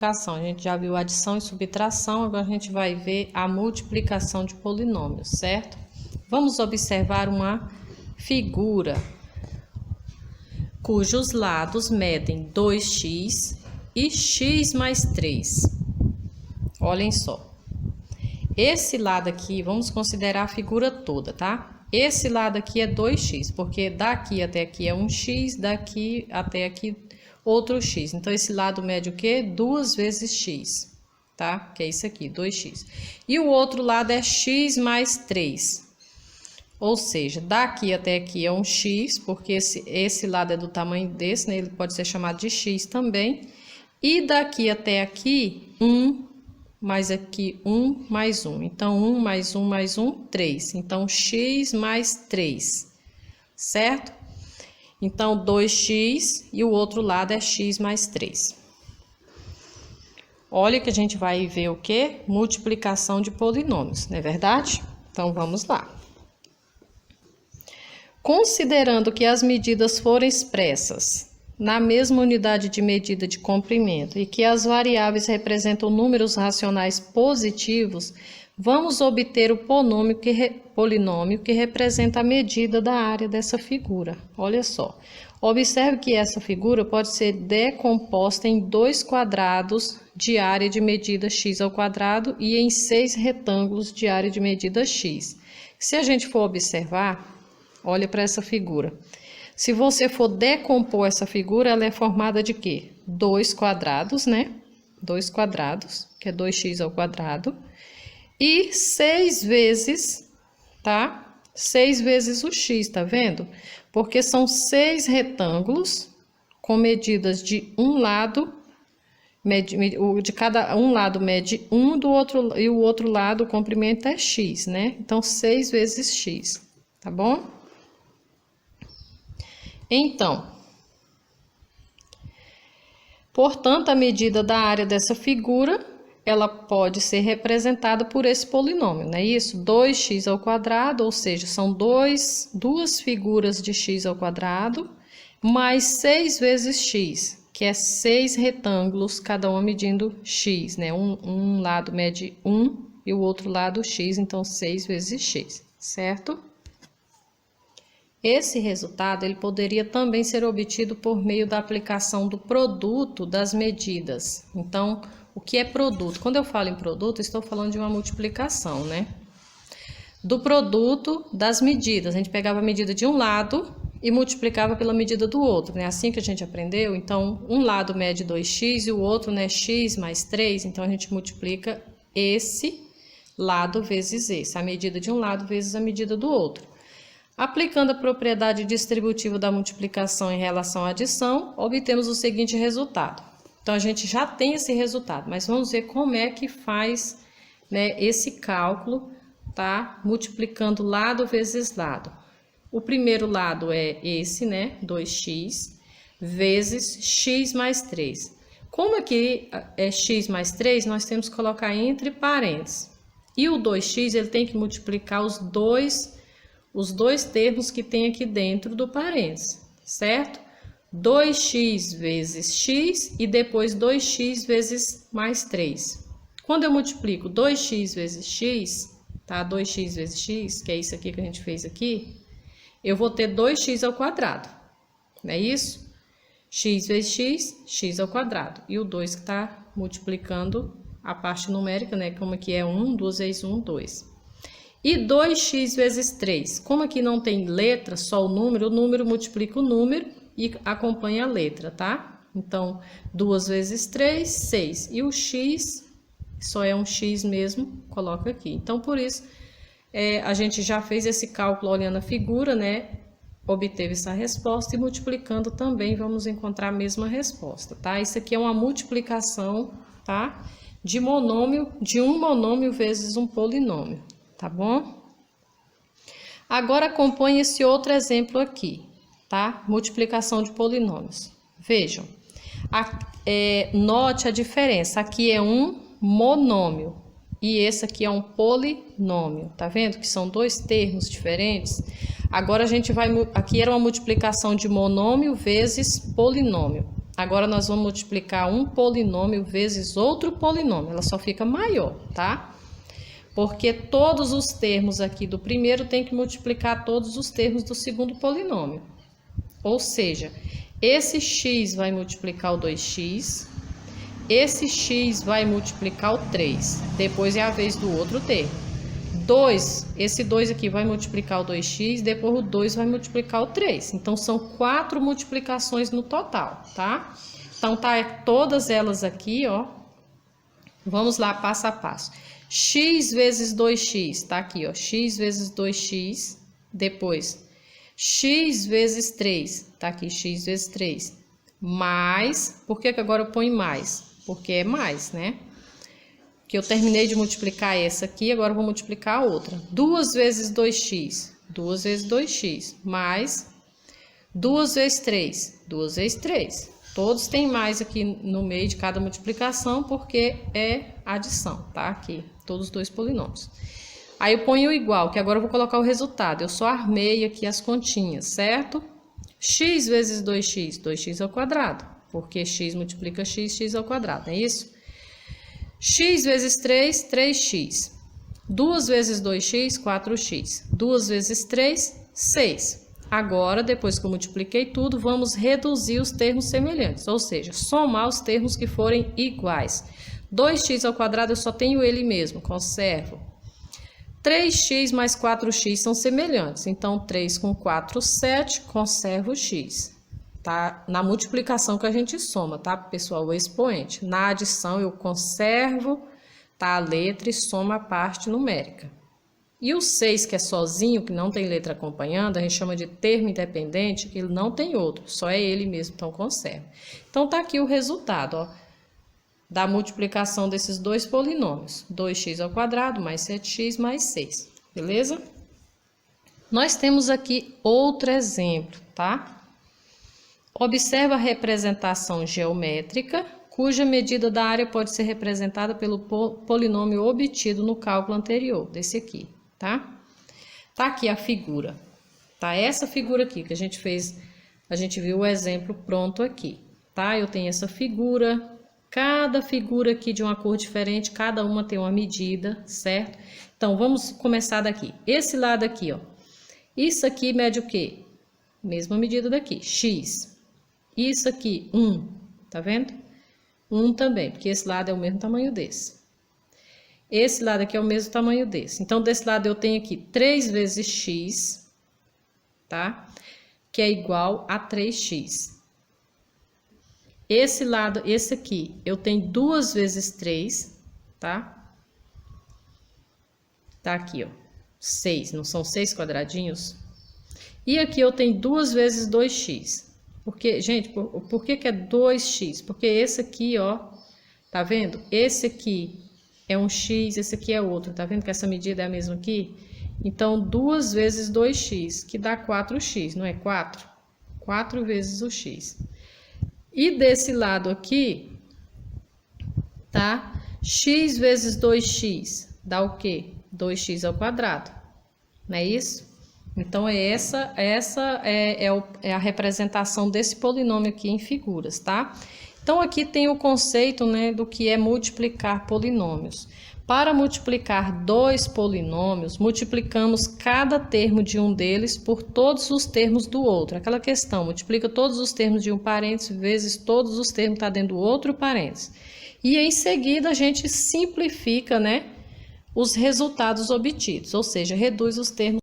A gente já viu adição e subtração, agora a gente vai ver a multiplicação de polinômios, certo? Vamos observar uma figura cujos lados medem 2x e x mais 3. Olhem só. Esse lado aqui, vamos considerar a figura toda, tá? Esse lado aqui é 2x, porque daqui até aqui é 1x, daqui até aqui outro x. Então, esse lado mede o quê? 2 vezes x, tá? Que é isso aqui, 2x. E o outro lado é x mais 3. Ou seja, daqui até aqui é 1x, porque esse lado é do tamanho desse, né? Ele pode ser chamado de x também. E daqui até aqui, 1, mais aqui 1 mais 1. Então, 1 mais 1 mais 1, 3. Então, x mais 3, certo? Então, 2x e o outro lado é x mais 3. Olha que a gente vai ver o quê? Multiplicação de polinômios, não é verdade? Então, vamos lá. Considerando que as medidas forem expressas na mesma unidade de medida de comprimento e que as variáveis representam números racionais positivos, vamos obter o polinômio que representa a medida da área dessa figura. Olha só. Observe que essa figura pode ser decomposta em 2 quadrados de área de medida x ao quadrado e em 6 retângulos de área de medida x. Se a gente for observar, olha para essa figura. Se você for decompor essa figura, ela é formada de quê? 2 quadrados, né? 2 quadrados, que é 2x ao quadrado. E 6 vezes, tá? 6 vezes o x, tá vendo? Porque são 6 retângulos com medidas de um lado, de cada um lado mede 1 do outro, e o outro lado o comprimento é x, né? Então, 6 vezes x, tá bom? Então, portanto, a medida da área dessa figura, ela pode ser representada por esse polinômio, não é isso? 2x ao quadrado, ou seja, são duas figuras de x ao quadrado, mais 6 vezes x, que é 6 retângulos, cada um medindo x, né? Um lado mede 1 e o outro lado x, então 6 vezes x, certo? Esse resultado ele poderia também ser obtido por meio da aplicação do produto das medidas. Então, o que é produto? Quando eu falo em produto, estou falando de uma multiplicação, né? Do produto das medidas. A gente pegava a medida de um lado e multiplicava pela medida do outro, né? Assim que a gente aprendeu. Então, um lado mede 2x e o outro, né, x mais 3. Então, a gente multiplica esse lado vezes esse. A medida de um lado vezes a medida do outro. Aplicando a propriedade distributiva da multiplicação em relação à adição, obtemos o seguinte resultado. Então, a gente já tem esse resultado, mas vamos ver como é que faz, né, esse cálculo, tá? Multiplicando lado vezes lado. O primeiro lado é esse, né, 2x, vezes x mais 3. Como aqui é x mais 3, nós temos que colocar entre parênteses. E o 2x, ele tem que multiplicar os dois termos que tem aqui dentro do parênteses, certo? 2x vezes x e depois 2x vezes mais 3. Quando eu multiplico 2x vezes x, tá? 2x vezes x, que é isso aqui que a gente fez aqui, eu vou ter 2x ao quadrado, não é isso? X vezes x, x ao quadrado. E o 2 que está multiplicando a parte numérica, né? Como aqui é 1, 2 vezes 1, 2. E 2x vezes 3. Como aqui não tem letra, só o número multiplica o número e acompanha a letra, tá? Então, 2 vezes 3, 6. E o x, só é um x mesmo, coloca aqui. Então, por isso, a gente já fez esse cálculo olhando a figura, né? Obteve essa resposta e multiplicando também vamos encontrar a mesma resposta, tá? Isso aqui é uma multiplicação, tá? De um monômio vezes um polinômio, tá bom? Agora, acompanhe esse outro exemplo aqui, tá? Multiplicação de polinômios. Vejam, note a diferença. Aqui é um monômio e esse aqui é um polinômio. Tá vendo que são dois termos diferentes? Agora a gente vai... Aqui era uma multiplicação de monômio vezes polinômio. Agora nós vamos multiplicar um polinômio vezes outro polinômio, ela só fica maior, tá? Porque todos os termos aqui do primeiro tem que multiplicar todos os termos do segundo polinômio. Ou seja, esse x vai multiplicar o 2x, esse x vai multiplicar o 3, depois é a vez do outro termo. Esse 2 aqui vai multiplicar o 2x, depois o 2 vai multiplicar o 3. Então, são 4 multiplicações no total, tá? Então, tá todas elas aqui, ó. Vamos lá, passo a passo. X vezes 2x, tá aqui, ó. X vezes 2x, depois x vezes 3, tá aqui, x vezes 3. Mais, por que agora eu ponho mais? Porque é mais, né? Que eu terminei de multiplicar essa aqui, agora eu vou multiplicar a outra. 2 vezes 2x, 2 vezes 2x, mais 2 vezes 3, 2 vezes 3. Todos têm mais aqui no meio de cada multiplicação, porque é adição, tá? Aqui, todos os dois polinômios. Aí eu ponho o igual, que agora eu vou colocar o resultado. Eu só armei aqui as continhas, certo? X vezes 2x, 2x ao quadrado, porque x multiplica x, x ao quadrado, não é isso? X vezes 3, 3x. 2 vezes 2x, 4x. 2 vezes 3, 6. Agora, depois que eu multipliquei tudo, vamos reduzir os termos semelhantes, ou seja, somar os termos que forem iguais. 2x ao quadrado eu só tenho ele mesmo, conservo. 3x mais 4x são semelhantes, então 3 com 4, 7, conservo o x. Tá? Na multiplicação que a gente soma, tá, pessoal? O expoente. Na adição eu conservo, tá, a letra e soma a parte numérica. E o 6, que é sozinho, que não tem letra acompanhando, a gente chama de termo independente, ele não tem outro, só é ele mesmo, então conserva. Então tá aqui o resultado, ó, da multiplicação desses dois polinômios. 2x ao quadrado mais 7x mais 6, beleza? Nós temos aqui outro exemplo, tá? Observa a representação geométrica, cuja medida da área pode ser representada pelo polinômio obtido no cálculo anterior, desse aqui, tá? Tá aqui a figura, tá? Essa figura aqui que a gente fez, a gente viu o exemplo pronto aqui, tá? Eu tenho essa figura, cada figura aqui de uma cor diferente, cada uma tem uma medida, certo? Então, vamos começar daqui. Esse lado aqui, ó, isso aqui mede o quê? Mesma medida daqui, x. Isso aqui, 1, tá vendo? 1 também, porque esse lado é o mesmo tamanho desse. Esse lado aqui é o mesmo tamanho desse. Então, desse lado eu tenho aqui 3 vezes x, tá? Que é igual a 3x. Esse lado, esse aqui, eu tenho 2 vezes 3, tá? Tá aqui, ó, 6, não são 6 quadradinhos? E aqui eu tenho 2 vezes 2x. Porque, gente, por que é 2x? Porque esse aqui, ó, tá vendo? Esse aqui é um x, esse aqui é outro, tá vendo que essa medida é a mesma aqui? Então, 2 vezes 2x, que dá 4x, não é 4? 4 vezes o x. E desse lado aqui, tá? X vezes 2x dá o quê? 2x ao quadrado, não é isso? Então, essa é a representação desse polinômio aqui em figuras, tá? Então, aqui tem o conceito, né, do que é multiplicar polinômios. Para multiplicar dois polinômios, multiplicamos cada termo de um deles por todos os termos do outro. Aquela questão, multiplica todos os termos de um parênteses vezes todos os termos que estão dentro do outro parênteses. E, em seguida, a gente simplifica, né, os resultados obtidos, ou seja, reduz os termos